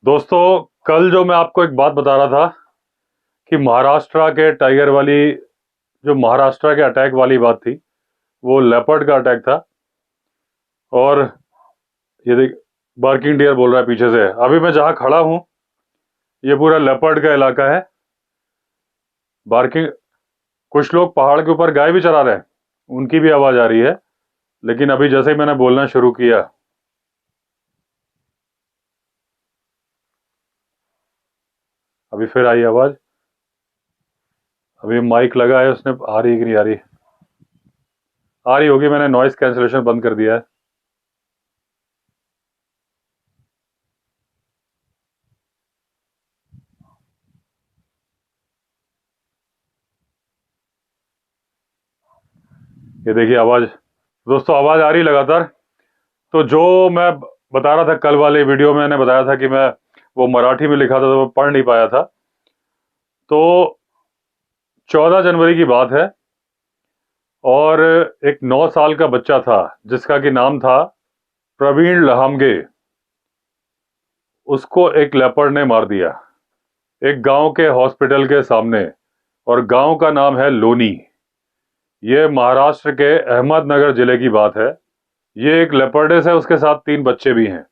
दोस्तों, कल जो मैं आपको एक बात बता रहा था कि महाराष्ट्र के टाइगर वाली जो महाराष्ट्र के अटैक वाली बात थी, वो लेपर्ड का अटैक था। और ये देख, बार्किंग डियर बोल रहा है पीछे से। अभी मैं जहां खड़ा हूं, ये पूरा लेपर्ड का इलाका है। बार्किंग, कुछ लोग पहाड़ के ऊपर गाय भी चरा रहे हैं, उनकी भी आवाज आ रही है। लेकिन अभी जैसे ही मैंने बोलना शुरू किया, अभी फिर आई आवाज। अभी माइक लगा है, उसने आ रही है कि नहीं आ रही? आ रही होगी, मैंने नॉइस कैंसिलेशन बंद कर दिया है। ये देखिए आवाज। दोस्तों, आवाज आ रही लगातार। तो जो मैं बता रहा था, कल वाले वीडियो में मैंने बताया था कि मैं वो मराठी में लिखा था तो मैं पढ़ नहीं पाया था। तो 14 जनवरी की बात है, और एक 9 साल का बच्चा था जिसका कि नाम था प्रवीण लहामगे। उसको एक लेपर्ड ने मार दिया, एक गांव के हॉस्पिटल के सामने। और गांव का नाम है लोनी। ये महाराष्ट्र के अहमदनगर जिले की बात है। ये एक लेपर्डेस है, उसके साथ 3 बच्चे भी हैं।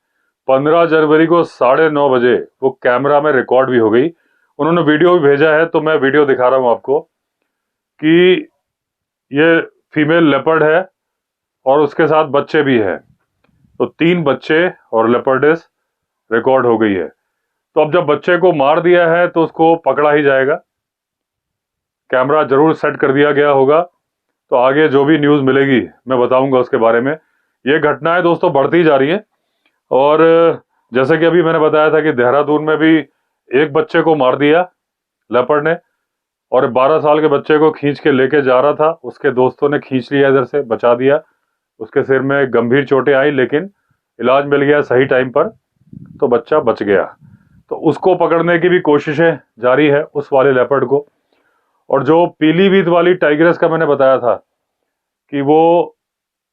15 जनवरी को 9:30 बजे वो कैमरा में रिकॉर्ड भी हो गई। उन्होंने वीडियो भी भेजा है, तो मैं वीडियो दिखा रहा हूं आपको कि ये फीमेल लेपर्ड है और उसके साथ बच्चे भी हैं। तो 3 बच्चे और लेपर्डेस रिकॉर्ड हो गई है। तो अब जब बच्चे को मार दिया है तो उसको पकड़ा ही जाएगा। कैमरा जरूर सेट कर दिया गया होगा। तो आगे जो भी न्यूज़ मिलेगी मैं बताऊंगा उसके बारे में। ये घटनाएं दोस्तों बढ़ती जा रही है। और जैसे कि अभी मैंने बताया था कि देहरादून में भी एक बच्चे को मार दिया लेपर्ड ने, और 12 साल के बच्चे को खींच के लेके जा रहा था, उसके दोस्तों ने खींच लिया, इधर से बचा दिया। उसके सिर में गंभीर चोटें आई, लेकिन इलाज मिल गया सही टाइम पर, तो बच्चा बच गया। तो उसको पकड़ने की भी कोशिशें जारी है, उस वाले लेपर्ड को। और जो पीलीभीत वाली टाइग्रेस का मैंने बताया था कि वो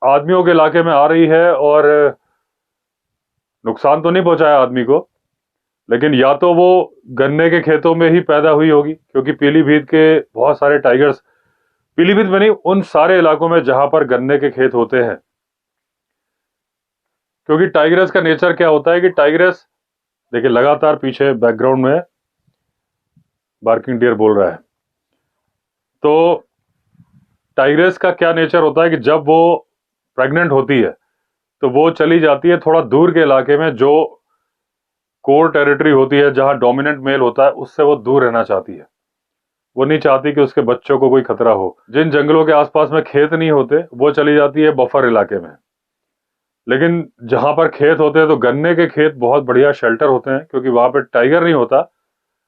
आदमियों के इलाके में आ रही है और नुकसान तो नहीं पहुंचाया आदमी को, लेकिन या तो वो गन्ने के खेतों में ही पैदा हुई होगी, क्योंकि पीलीभीत के बहुत सारे टाइगर्स, पीलीभीत में नहीं, उन सारे इलाकों में जहां पर गन्ने के खेत होते हैं। क्योंकि टाइग्रेस का नेचर क्या होता है कि टाइग्रेस, देखिए लगातार पीछे बैकग्राउंड में बार्किंग डियर बोल रहा है। तो टाइग्रेस का क्या नेचर होता है कि जब वो प्रेग्नेंट होती है तो वो चली जाती है थोड़ा दूर के इलाके में, जो कोर टेरिटरी होती है, जहां डोमिनेंट मेल होता है, उससे वो दूर रहना चाहती है। वो नहीं चाहती कि उसके बच्चों को कोई खतरा हो। जिन जंगलों के आसपास में खेत नहीं होते, वो चली जाती है बफर इलाके में। लेकिन जहां पर खेत होते हैं, तो गन्ने के खेत बहुत बढ़िया शेल्टर होते हैं, क्योंकि वहां पे टाइगर नहीं होता,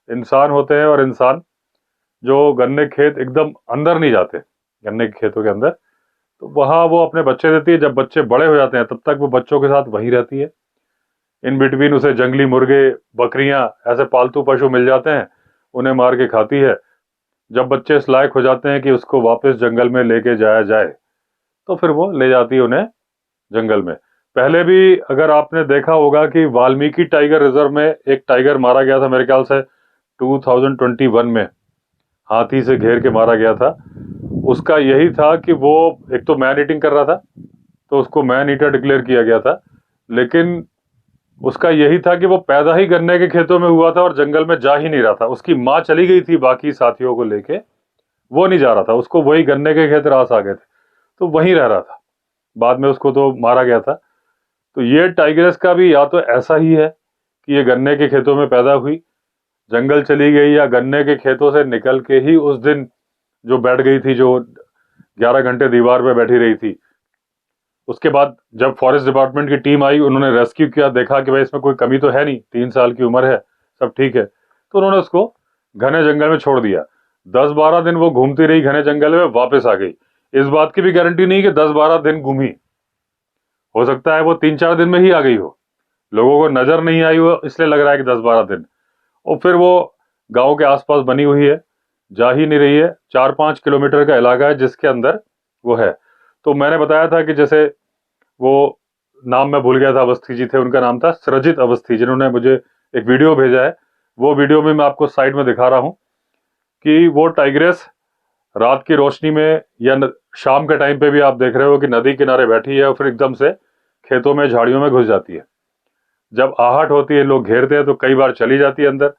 इंसान होते हैं। और इंसान जो गन्ने के खेत एकदम अंदर नहीं जाते, गन्ने के खेतों के अंदर, तो वहां वो अपने बच्चे देती है। जब बच्चे बड़े हो जाते हैं तब तक वो बच्चों के साथ वहीं रहती है। इन बिटवीन उसे जंगली मुर्गे, बकरियां, ऐसे पालतू पशु मिल जाते हैं, उन्हें मार के खाती है। जब बच्चे इस लायक हो जाते हैं कि उसको वापस जंगल में लेके जाया जाए, तो फिर वो ले जाती है उन्हें जंगल में। पहले भी अगर आपने देखा होगा कि वाल्मीकि टाइगर रिजर्व में एक टाइगर मारा गया था, मेरे ख्याल से 2021 में, हाथी से घेर के मारा गया था। उसका यही था कि वो एक तो मैन ईटिंग कर रहा था, तो उसको मैन ईटर डिक्लेयर किया गया था। लेकिन उसका यही था कि वो पैदा ही गन्ने के खेतों में हुआ था और जंगल में जा ही नहीं रहा था। उसकी माँ चली गई थी बाकी साथियों को लेके, वो नहीं जा रहा था, उसको वही गन्ने के खेत रास आ गए थे, तो वहीं रह रहा था। बाद में उसको तो मारा गया था। तो ये टाइग्रेस का भी या तो ऐसा ही है कि ये गन्ने के खेतों में पैदा हुई, जंगल चली गई, या गन्ने के खेतों से निकल के ही उस दिन जो बैठ गई थी, जो 11 घंटे दीवार पे बैठी रही थी। उसके बाद जब फॉरेस्ट डिपार्टमेंट की टीम आई, उन्होंने रेस्क्यू किया, देखा कि भाई इसमें कोई कमी तो है नहीं, 3 साल की उम्र है, सब ठीक है, तो उन्होंने उसको घने जंगल में छोड़ दिया। 10-12 दिन वो घूमती रही घने जंगल में, वापस आ गई। इस बात की भी गारंटी नहीं कि 10-12 दिन घूमी, हो सकता है वो 3-4 दिन में ही आ गई हो, लोगों को नजर नहीं आई हो, इसलिए लग रहा है कि 10-12 दिन। और फिर वो गांव के आसपास बनी हुई है, जा ही नहीं रही है। 4-5 किलोमीटर का इलाका है जिसके अंदर वो है। तो मैंने बताया था कि जैसे वो, नाम मैं भूल गया था, अवस्थी जी थे, उनका नाम था सृजित अवस्थी, जिन्होंने मुझे एक वीडियो भेजा है, वो वीडियो में मैं आपको साइड में दिखा रहा हूँ कि वो टाइग्रेस रात की रोशनी में या शाम के टाइम पे भी आप देख रहे हो कि नदी किनारे बैठी है और फिर एकदम से खेतों में झाड़ियों में घुस जाती है। जब आहट होती है, लोग घेरते हैं तो कई बार चली जाती है अंदर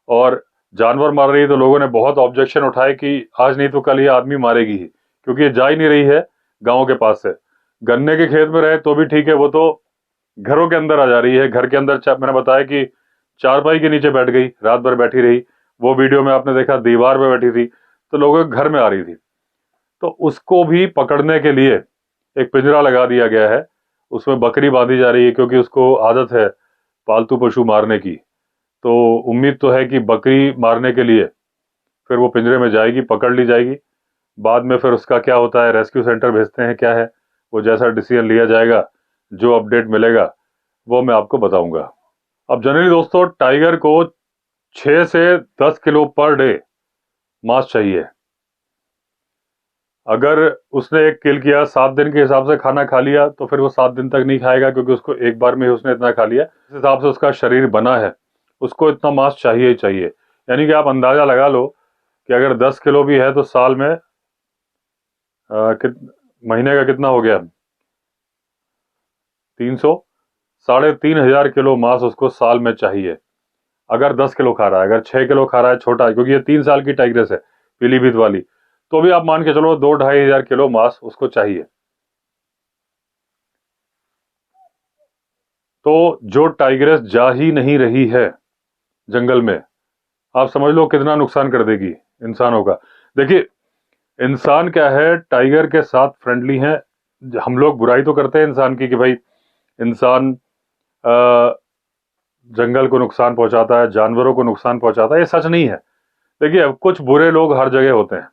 और जानवर मार रही है, तो लोगों ने बहुत ऑब्जेक्शन उठाए कि आज नहीं तो कल ये आदमी मारेगी ही, क्योंकि ये जा ही नहीं रही है गाँव के पास से। गन्ने के खेत में रहे तो भी ठीक है, वो तो घरों के अंदर आ जा रही है। घर के अंदर मैंने बताया कि चारपाई के नीचे बैठ गई, रात भर बैठी रही। वो वीडियो में आपने देखा दीवार पे बैठी थी, तो लोगों के घर में आ रही थी। तो उसको भी पकड़ने के लिए एक पिंजरा लगा दिया गया है, उसमें बकरी बांधी जा रही है, क्योंकि उसको आदत है पालतू पशु मारने की। तो उम्मीद तो है कि बकरी मारने के लिए फिर वो पिंजरे में जाएगी, पकड़ ली जाएगी। बाद में फिर उसका क्या होता है, रेस्क्यू सेंटर भेजते हैं, क्या है वो, जैसा डिसीजन लिया जाएगा, जो अपडेट मिलेगा वो मैं आपको बताऊंगा। अब जनरली दोस्तों, टाइगर को 6 से 10 किलो पर डे मांस चाहिए। अगर उसने एक किल किया, 7 दिन के हिसाब से खाना खा लिया, तो फिर वो 7 दिन तक नहीं खाएगा, क्योंकि उसको एक बार में ही उसने इतना खा लिया। इस हिसाब से उसका शरीर बना है, उसको इतना मांस चाहिए ही चाहिए। यानी कि आप अंदाजा लगा लो कि अगर 10 किलो भी है तो साल में महीने का कितना हो गया, 300, 3,500 किलो मांस उसको साल में चाहिए। अगर 10 किलो खा रहा है, अगर 6 किलो खा रहा है छोटा, क्योंकि ये 3 साल की टाइग्रेस है पीलीभीत वाली, तो भी आप मान के चलो 2-2,500 किलो मांस उसको चाहिए। तो जो टाइग्रेस जा ही नहीं रही है जंगल में, आप समझ लो कितना नुकसान कर देगी इंसानों का। देखिए, इंसान क्या है, टाइगर के साथ फ्रेंडली है। हम लोग बुराई तो करते हैं इंसान की कि भाई इंसान जंगल को नुकसान पहुंचाता है, जानवरों को नुकसान पहुंचाता है। ये सच नहीं है। देखिए, अब कुछ बुरे लोग हर जगह होते हैं,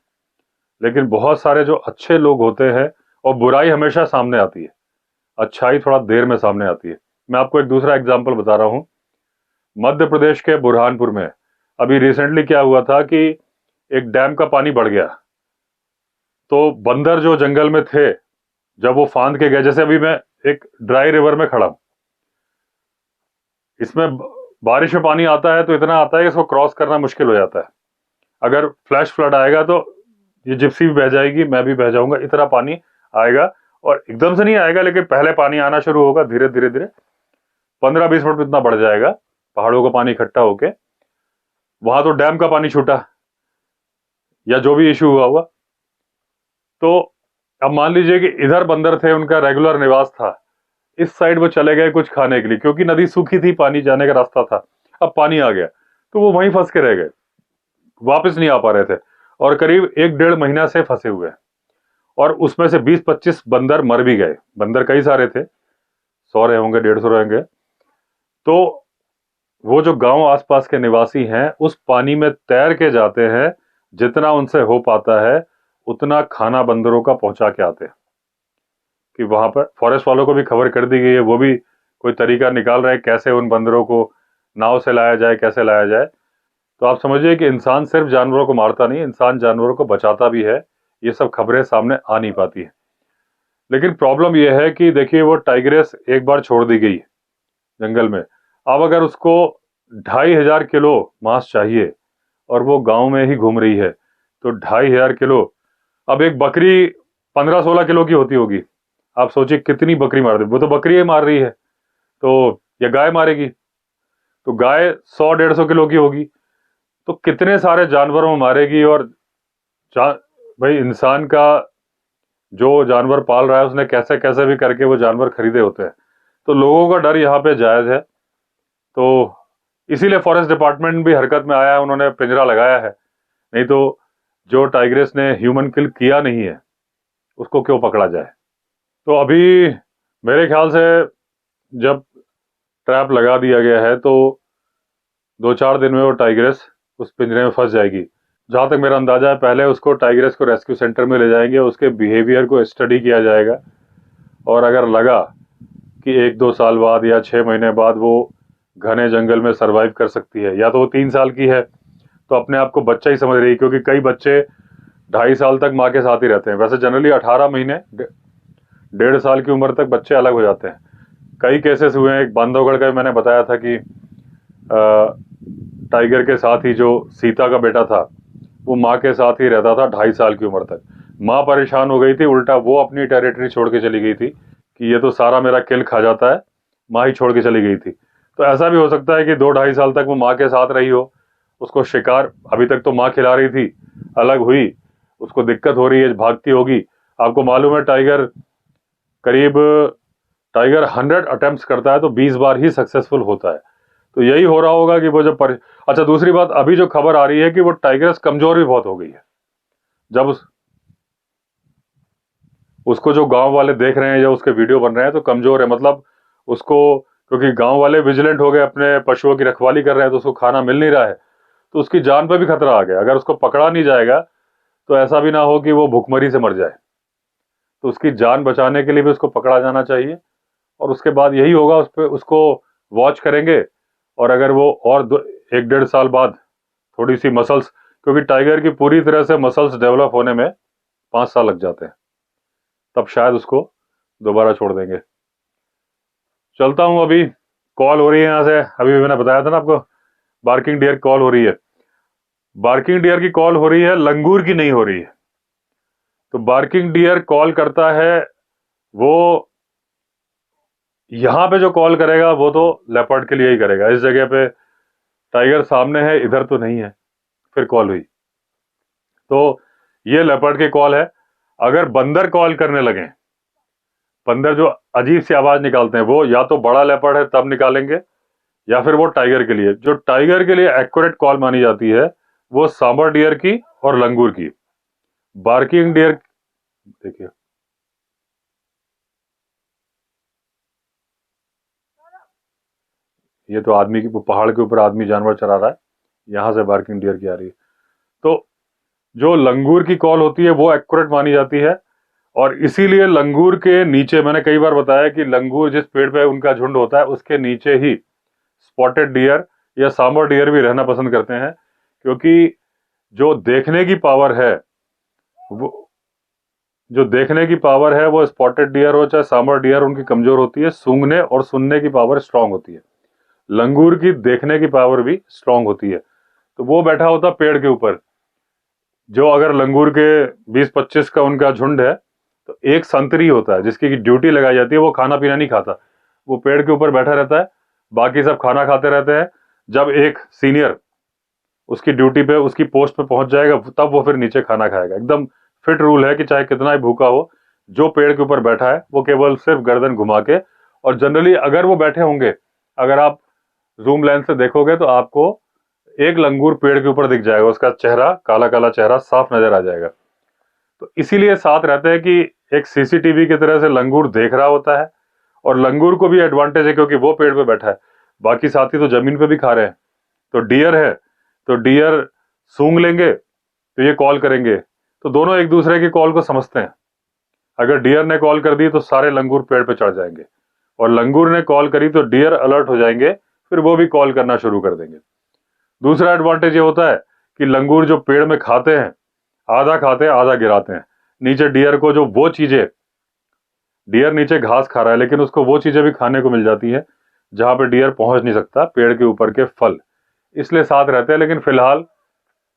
लेकिन बहुत सारे जो अच्छे लोग होते हैं, और बुराई हमेशा सामने आती है, अच्छाई थोड़ा देर में सामने आती है। मैं आपको एक दूसरा एग्जाम्पल बता रहा हूं। मध्य प्रदेश के बुरहानपुर में अभी रिसेंटली क्या हुआ था कि एक डैम का पानी बढ़ गया, तो बंदर जो जंगल में थे, जब वो फांद के गए, जैसे अभी मैं एक ड्राई रिवर में खड़ा हूं, इसमें बारिश में पानी आता है तो इतना आता है कि इसको क्रॉस करना मुश्किल हो जाता है। अगर फ्लैश फ्लड आएगा तो ये जिप्सी भी बह जाएगी, मैं भी बह जाऊंगा, इतना पानी आएगा। और एकदम से नहीं आएगा, लेकिन पहले पानी आना शुरू होगा, धीरे धीरे धीरे 15-20 मिनट में इतना बढ़ जाएगा, पहाड़ों का पानी इकट्ठा होके। वहां तो डैम का पानी छूटा या जो भी इश्यू हुआ हुआ। तो अब मान लीजिए कि इधर बंदर थे, उनका रेगुलर निवास था, इस साइड वो चले गए कुछ खाने के लिए, क्योंकि नदी सूखी थी, पानी जाने का रास्ता था। अब पानी आ गया तो वो वहीं फंस के रह गए, वापस नहीं आ पा रहे थे, और करीब 1-1.5 महीना से फंसे हुए। और उसमें से 20-25 बंदर मर भी गए। बंदर कई सारे थे, 100 रहे होंगे, 150 रहेंगे। तो वो जो गांव आसपास के निवासी हैं, उस पानी में तैर के जाते हैं, जितना उनसे हो पाता है उतना खाना बंदरों का पहुंचा के आते हैं। कि वहां पर फॉरेस्ट वालों को भी खबर कर दी गई है, वो भी कोई तरीका निकाल रहे हैं कैसे उन बंदरों को नाव से लाया जाए, कैसे लाया जाए। तो आप समझिए कि इंसान सिर्फ जानवरों को मारता नहीं, इंसान जानवरों को बचाता भी है। ये सब खबरें सामने आ नहीं पाती है। लेकिन प्रॉब्लम यह है कि देखिए, वो टाइग्रेस एक बार छोड़ दी गई जंगल में, अब अगर उसको 2,500 किलो मांस चाहिए और वो गांव में ही घूम रही है, तो 2,500 किलो, अब एक बकरी 15-16 किलो की होती होगी, आप सोचिए कितनी बकरी मार दे। वो तो बकरी ही मार रही है, तो या गाय मारेगी, तो गाय 100-150 किलो की होगी, तो कितने सारे जानवरों में मारेगी। और भाई, इंसान का जो जानवर पाल रहा है, उसने कैसे कैसे भी करके वो जानवर खरीदे होते हैं, तो लोगों का डर यहाँ पे जायज है। तो इसीलिए फॉरेस्ट डिपार्टमेंट भी हरकत में आया है, उन्होंने पिंजरा लगाया है। नहीं तो जो टाइग्रेस ने ह्यूमन किल किया नहीं है, उसको क्यों पकड़ा जाए। तो अभी मेरे ख्याल से जब ट्रैप लगा दिया गया है, तो 2-4 दिन में वो टाइग्रेस उस पिंजरे में फंस जाएगी। जहाँ तक मेरा अंदाजा है, पहले उसको टाइग्रेस को रेस्क्यू सेंटर में ले जाएंगे, उसके बिहेवियर को स्टडी किया जाएगा, और अगर लगा कि 1-2 साल बाद या 6 महीने बाद वो घने जंगल में सरवाइव कर सकती है, या तो वो 3 साल की है तो अपने आप को बच्चा ही समझ रही है, क्योंकि कई बच्चे 2.5 साल तक माँ के साथ ही रहते हैं। वैसे जनरली 18 महीने 1.5 साल की उम्र तक बच्चे अलग हो जाते हैं। कई केसेस हुए हैं, एक बांधवगढ़ का मैंने बताया था कि टाइगर के साथ ही जो सीता का बेटा था वो माँ के साथ ही रहता था 2.5 साल की उम्र तक। माँ परेशान हो गई थी, उल्टा वो अपनी टेरिटरी छोड़ के चली गई थी कि ये तो सारा मेरा किल खा जाता है, माँ ही छोड़ के चली गई थी। तो ऐसा भी हो सकता है कि 2-2.5 साल तक वो माँ के साथ रही हो, उसको शिकार अभी तक तो माँ खिला रही थी, अलग हुई, उसको दिक्कत हो रही है, भागती होगी। आपको मालूम है करीब टाइगर 100 अटेम्प्ट्स करता है तो 20 बार ही सक्सेसफुल होता है। तो यही हो रहा होगा कि वो अच्छा, दूसरी बात अभी जो खबर आ रही है कि वो टाइगर्स कमजोर भी बहुत हो गई है। जब उसको जो गांव वाले देख रहे हैं या उसके वीडियो बन रहे हैं तो कमजोर है, मतलब उसको, क्योंकि गांव वाले विजिलेंट हो गए, अपने पशुओं की रखवाली कर रहे हैं, तो उसको खाना मिल नहीं रहा है, तो उसकी जान पर भी खतरा आ गया। अगर उसको पकड़ा नहीं जाएगा तो ऐसा भी ना हो कि वो भुखमरी से मर जाए, तो उसकी जान बचाने के लिए भी उसको पकड़ा जाना चाहिए। और उसके बाद यही होगा, उस पर उसको वॉच करेंगे। और अगर वो और 1-1.5 साल बाद थोड़ी सी मसल्स, क्योंकि टाइगर की पूरी तरह से मसल्स डेवलप होने में 5 साल लग जाते हैं, तब शायद उसको दोबारा छोड़ देंगे। चलता हूं, अभी कॉल हो रही है यहाँ से, अभी मैंने बताया था ना आपको, बार्किंग डियर कॉल हो रही है। बार्किंग डियर की कॉल हो रही है, लंगूर की नहीं हो रही है। तो बार्किंग डियर कॉल करता है, वो यहां पे जो कॉल करेगा वो तो लेपर्ड के लिए ही करेगा। इस जगह पे टाइगर सामने है, इधर तो नहीं है, फिर कॉल हुई। तो ये लेपर्ड की कॉल है। अगर बंदर कॉल करने लगे, बंदर जो अजीब सी आवाज निकालते हैं, वो या तो बड़ा लेपर्ड है तब निकालेंगे, या फिर वो टाइगर के लिए। जो टाइगर के लिए एक्यूरेट कॉल मानी जाती है वो सांबर डियर की और लंगूर की। बार्किंग डियर, देखिए ये तो आदमी की, पहाड़ के ऊपर आदमी जानवर चरा रहा है, यहां से बार्किंग डियर की आ रही है। तो जो लंगूर की कॉल होती है वो एक्यूरेट मानी जाती है। और इसीलिए लंगूर के नीचे, मैंने कई बार बताया कि लंगूर जिस पेड़ पे उनका झुंड होता है उसके नीचे ही स्पॉटेड डियर या सांबर डियर भी रहना पसंद करते हैं, क्योंकि जो देखने की पावर है, वो जो देखने की पावर है वो स्पॉटेड डियर हो चाहे सांबर डियर, उनकी कमजोर होती है। सूंघने और सुनने की पावर स्ट्रांग होती है, लंगूर की देखने की पावर भी स्ट्रांग होती है। तो वो बैठा होता पेड़ के ऊपर, जो अगर लंगूर के 20-25 का उनका झुंड है, तो एक संतरी होता है जिसकी ड्यूटी लगाई जाती है, वो खाना पीना नहीं खाता, वो पेड़ के ऊपर बैठा रहता है, बाकी सब खाना खाते रहते हैं। जब एक सीनियर उसकी ड्यूटी पे, उसकी पोस्ट पे पहुंच जाएगा, तब वो फिर नीचे खाना खाएगा। एकदम फिट रूल है कि चाहे कितना ही भूखा हो, जो पेड़ के ऊपर बैठा है वो केवल सिर्फ गर्दन घुमा के, और जनरली अगर वो बैठे होंगे, अगर आप जूम लेंस से देखोगे तो आपको एक लंगूर पेड़ के ऊपर दिख जाएगा, उसका चेहरा, काला काला चेहरा साफ नजर आ जाएगा। तो इसीलिए साथ रहते हैं कि एक सीसीटीवी की तरह से लंगूर देख रहा होता है। और लंगूर को भी एडवांटेज है क्योंकि वो पेड़ पे बैठा है, बाकी साथी तो जमीन पे भी खा रहे हैं। तो डियर है, तो डियर सूंघ लेंगे तो ये कॉल करेंगे, तो दोनों एक दूसरे की कॉल को समझते हैं। अगर डियर ने कॉल कर दी तो सारे लंगूर पेड़ पे चढ़ जाएंगे, और लंगूर ने कॉल करी तो डियर अलर्ट हो जाएंगे, फिर वो भी कॉल करना शुरू कर देंगे। दूसरा एडवांटेज ये होता है कि लंगूर जो पेड़ में खाते हैं, आधा खाते हैं आधा गिराते हैं नीचे। डियर को जो वो चीजें, डियर नीचे घास खा रहा है लेकिन उसको वो चीजें भी खाने को मिल जाती है जहां पे डियर पहुंच नहीं सकता, पेड़ के ऊपर के फल, इसलिए साथ रहते हैं। लेकिन फिलहाल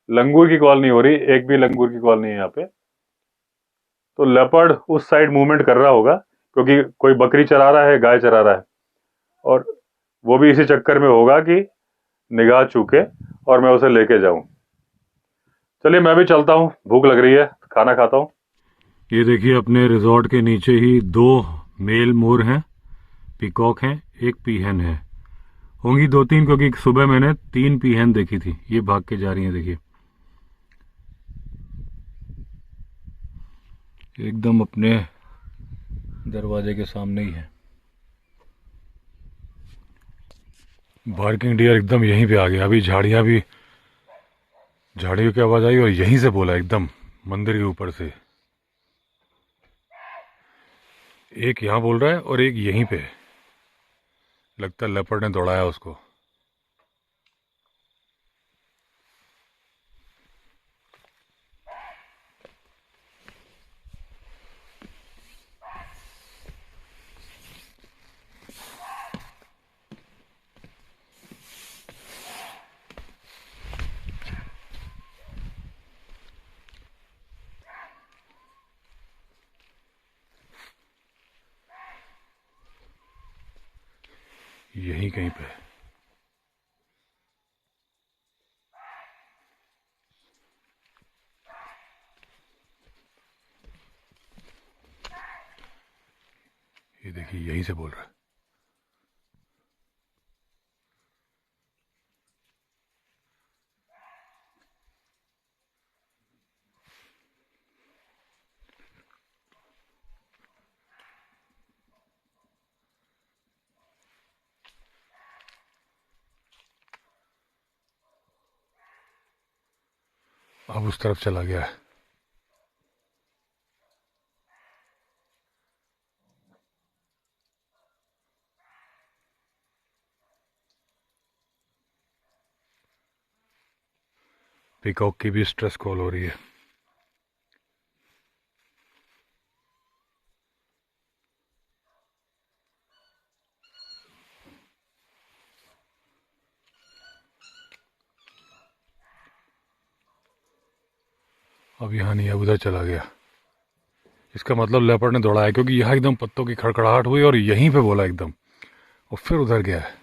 लंगूर की कॉल नहीं हो रही, एक भी लंगूर की कॉल नहीं है यहाँ पे। तो लेपर्ड उस साइड मूवमेंट कर रहा होगा क्योंकि कोई बकरी चरा रहा है, गाय चरा रहा है, और वो भी इसी चक्कर में होगा कि निगाह चूके और मैं उसे लेके जाऊं। चलिए मैं भी चलता हूँ, भूख लग रही है, खाना खाता हूँ। ये देखिए अपने रिजॉर्ट के नीचे ही 2 मेल मोर हैं, पीकॉक हैं, एक पीहन है, होंगी 2-3, क्योंकि सुबह मैंने 3 पीहन देखी थी। ये भाग के जा रही हैं, देखिए एकदम अपने दरवाजे के सामने ही है। बार्किंग डियर एकदम यहीं पे आ गया, अभी झाड़ियों की आवाज आई और यहीं से बोला, एकदम मंदिर के ऊपर से। एक यहाँ बोल रहा है और एक यहीं पे, लगता है लेपर्ड ने दौड़ाया उसको। यहीं कहीं पे। ये देखिए यहीं से बोल रहा है। अब उस तरफ चला गया है। पीकॉक की भी स्ट्रेस कॉल हो रही है। अब यहाँ नहीं, अब उधर चला गया। इसका मतलब लेपर्ड ने दौड़ाया, क्योंकि यहाँ एकदम पत्तों की खड़खड़ाहट हुई और यहीं पे बोला एकदम, और फिर उधर गया है।